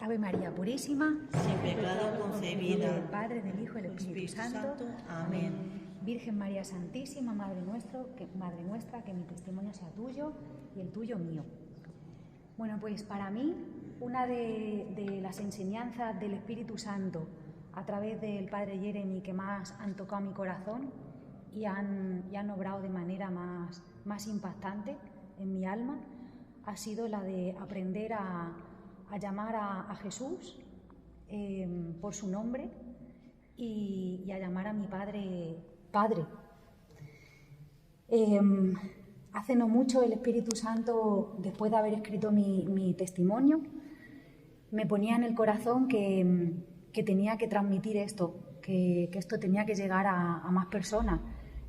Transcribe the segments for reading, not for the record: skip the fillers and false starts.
Ave María Purísima, sin pecado concebida, del Padre, del Hijo y del Espíritu Santo. Amén. Virgen María Santísima, Madre nuestra, que mi testimonio sea tuyo y el tuyo mío. Bueno, pues para mí, una de las enseñanzas del Espíritu Santo a través del Padre Jeremy que más han tocado mi corazón y han obrado de manera más impactante en mi alma, ha sido la de aprender a llamar a Jesús por su nombre y a llamar a mi Padre, Padre. Hace no mucho el Espíritu Santo, después de haber escrito mi testimonio, me ponía en el corazón que tenía que transmitir esto, que esto tenía que llegar a más personas.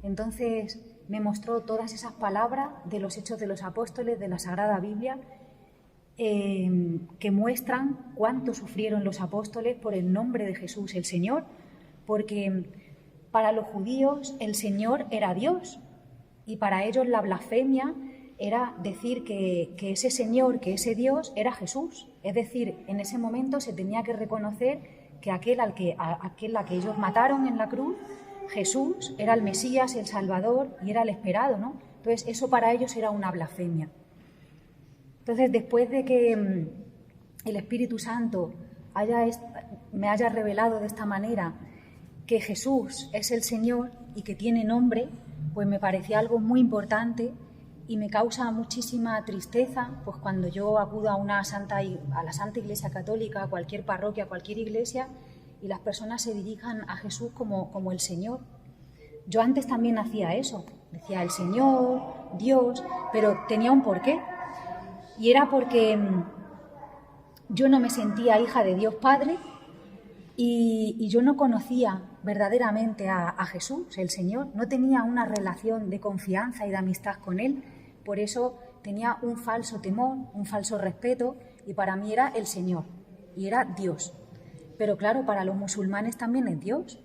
Entonces me mostró todas esas palabras de los Hechos de los Apóstoles, de la Sagrada Biblia, que muestran cuánto sufrieron los apóstoles por el nombre de Jesús, el Señor, porque para los judíos el Señor era Dios y para ellos la blasfemia era decir que ese Señor, que ese Dios era Jesús. Es decir, en ese momento se tenía que reconocer que aquel a que ellos mataron en la cruz, Jesús, era el Mesías, el Salvador y era el esperado, ¿no? Entonces eso para ellos era una blasfemia. Entonces, después de que el Espíritu Santo me haya revelado de esta manera que Jesús es el Señor y que tiene nombre, pues me parecía algo muy importante y me causa muchísima tristeza, pues cuando yo acudo a la Santa Iglesia Católica, a cualquier parroquia, a cualquier iglesia, y las personas se dirijan a Jesús como el Señor. Yo antes también hacía eso, decía el Señor, Dios, pero tenía un porqué. Y era porque yo no me sentía hija de Dios Padre y yo no conocía verdaderamente a Jesús, el Señor. No tenía una relación de confianza y de amistad con Él. Por eso tenía un falso temor, un falso respeto, y para mí era el Señor y era Dios. Pero claro, para los musulmanes también es Dios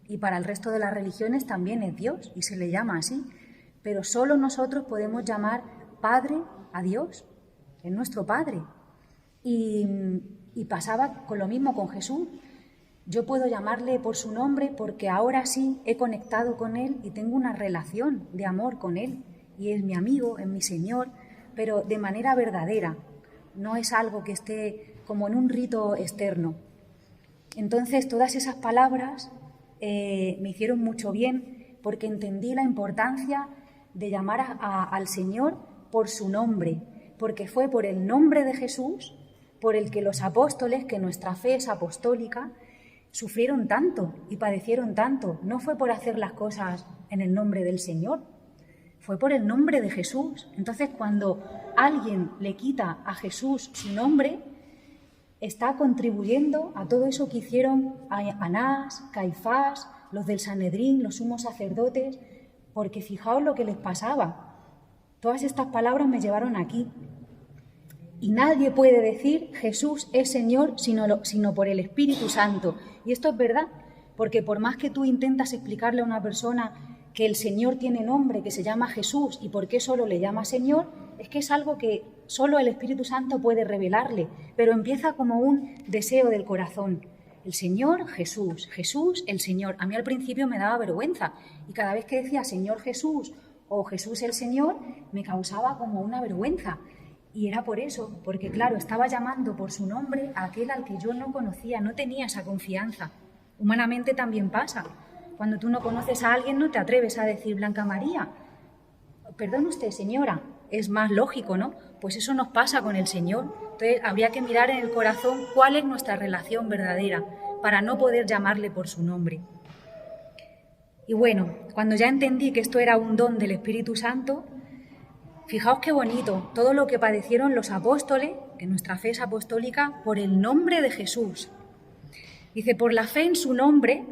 y para el resto de las religiones también es Dios y se le llama así. Pero solo nosotros podemos llamar Padre a Dios. Es nuestro Padre. Y pasaba con lo mismo con Jesús. Yo puedo llamarle por su nombre porque ahora sí he conectado con Él y tengo una relación de amor con Él. Y es mi amigo, es mi Señor, pero de manera verdadera. No es algo que esté como en un rito externo. Entonces, todas esas palabras me hicieron mucho bien porque entendí la importancia de llamar al Señor por su nombre, porque fue por el nombre de Jesús por el que los apóstoles, que nuestra fe es apostólica, sufrieron tanto y padecieron tanto. No fue por hacer las cosas en el nombre del Señor, fue por el nombre de Jesús. Entonces, cuando alguien le quita a Jesús su nombre, está contribuyendo a todo eso que hicieron Anás, Caifás, los del Sanedrín, los sumos sacerdotes, porque fijaos lo que les pasaba. Todas estas palabras me llevaron aquí. Y nadie puede decir Jesús es Señor sino por el Espíritu Santo. Y esto es verdad, porque por más que tú intentas explicarle a una persona que el Señor tiene nombre, que se llama Jesús, y por qué solo le llama Señor, es que es algo que solo el Espíritu Santo puede revelarle, pero empieza como un deseo del corazón. El Señor Jesús, Jesús el Señor. A mí al principio me daba vergüenza y cada vez que decía Señor Jesús o Jesús el Señor me causaba como una vergüenza. Y era por eso, porque claro, estaba llamando por su nombre a aquel al que yo no conocía, no tenía esa confianza. Humanamente también pasa. Cuando tú no conoces a alguien no te atreves a decir Blanca María. Perdón usted, señora. Es más lógico, ¿no? Pues eso nos pasa con el Señor. Entonces habría que mirar en el corazón cuál es nuestra relación verdadera para no poder llamarle por su nombre. Y bueno, cuando ya entendí que esto era un don del Espíritu Santo, fijaos qué bonito, todo lo que padecieron los apóstoles, que nuestra fe es apostólica, por el nombre de Jesús. Dice, por la fe en su nombre,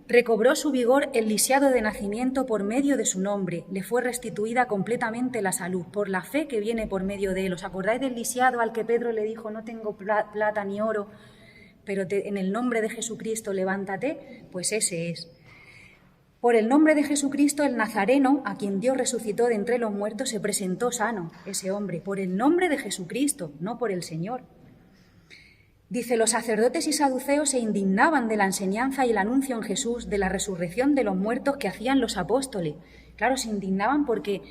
recobró su vigor el lisiado de nacimiento por medio de su nombre, le fue restituida completamente la salud, por la fe que viene por medio de él. ¿Os acordáis del lisiado al que Pedro le dijo, no tengo plata ni oro, pero en el nombre de Jesucristo levántate? Pues ese es. Por el nombre de Jesucristo, el Nazareno, a quien Dios resucitó de entre los muertos, se presentó sano, ese hombre, por el nombre de Jesucristo, no por el Señor. Dice, los sacerdotes y saduceos se indignaban de la enseñanza y el anuncio en Jesús de la resurrección de los muertos que hacían los apóstoles. Claro, se indignaban porque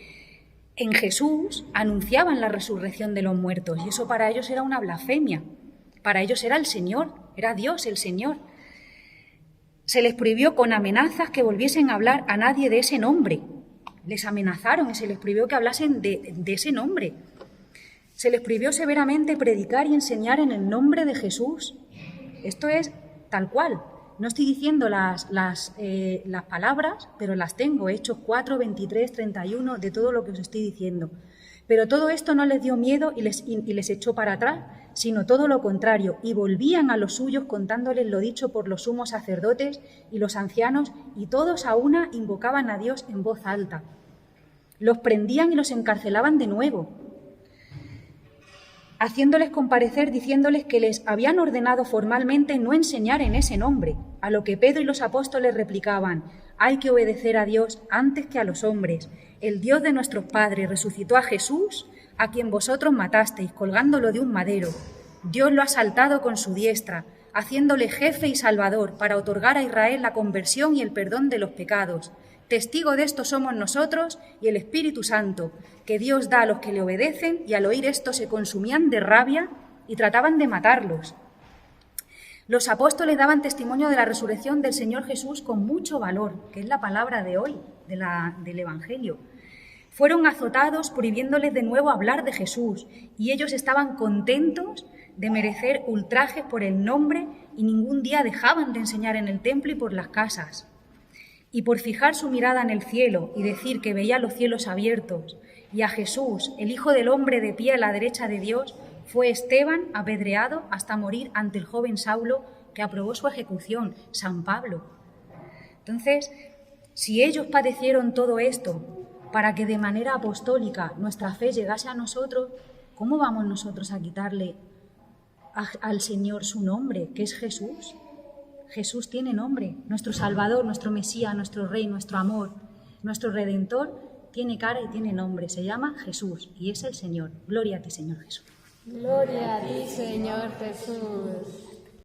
en Jesús anunciaban la resurrección de los muertos y eso para ellos era una blasfemia. Para ellos era el Señor, era Dios el Señor. Se les prohibió con amenazas que volviesen a hablar a nadie de ese nombre. Les amenazaron y se les prohibió que hablasen de ese nombre. Se les prohibió severamente predicar y enseñar en el nombre de Jesús. Esto es tal cual. No estoy diciendo las palabras, pero las tengo, Hechos 4, 23, 31, de todo lo que os estoy diciendo. Pero todo esto no les dio miedo y les echó para atrás, sino todo lo contrario, y volvían a los suyos contándoles lo dicho por los sumos sacerdotes y los ancianos, y todos a una invocaban a Dios en voz alta. Los prendían y los encarcelaban de nuevo, haciéndoles comparecer, diciéndoles que les habían ordenado formalmente no enseñar en ese nombre, a lo que Pedro y los apóstoles replicaban, hay que obedecer a Dios antes que a los hombres. El Dios de nuestros padres resucitó a Jesús, a quien vosotros matasteis, colgándolo de un madero. Dios lo ha exaltado con su diestra, haciéndole jefe y salvador, para otorgar a Israel la conversión y el perdón de los pecados. Testigo de esto somos nosotros y el Espíritu Santo, que Dios da a los que le obedecen, y al oír esto se consumían de rabia y trataban de matarlos. Los apóstoles daban testimonio de la resurrección del Señor Jesús con mucho valor, que es la palabra de hoy, del Evangelio. Fueron azotados prohibiéndoles de nuevo hablar de Jesús, y ellos estaban contentos de merecer ultrajes por el nombre y ningún día dejaban de enseñar en el templo y por las casas. Y por fijar su mirada en el cielo y decir que veía los cielos abiertos y a Jesús, el Hijo del Hombre, de pie a la derecha de Dios, fue Esteban apedreado hasta morir ante el joven Saulo, que aprobó su ejecución, San Pablo. Entonces, si ellos padecieron todo esto para que de manera apostólica nuestra fe llegase a nosotros, ¿cómo vamos nosotros a quitarle al Señor su nombre, que es Jesús? Jesús tiene nombre, nuestro Salvador, nuestro Mesías, nuestro Rey, nuestro amor, nuestro Redentor, tiene cara y tiene nombre, se llama Jesús y es el Señor. Gloria a ti, Señor Jesús. Gloria a ti, Señor Jesús.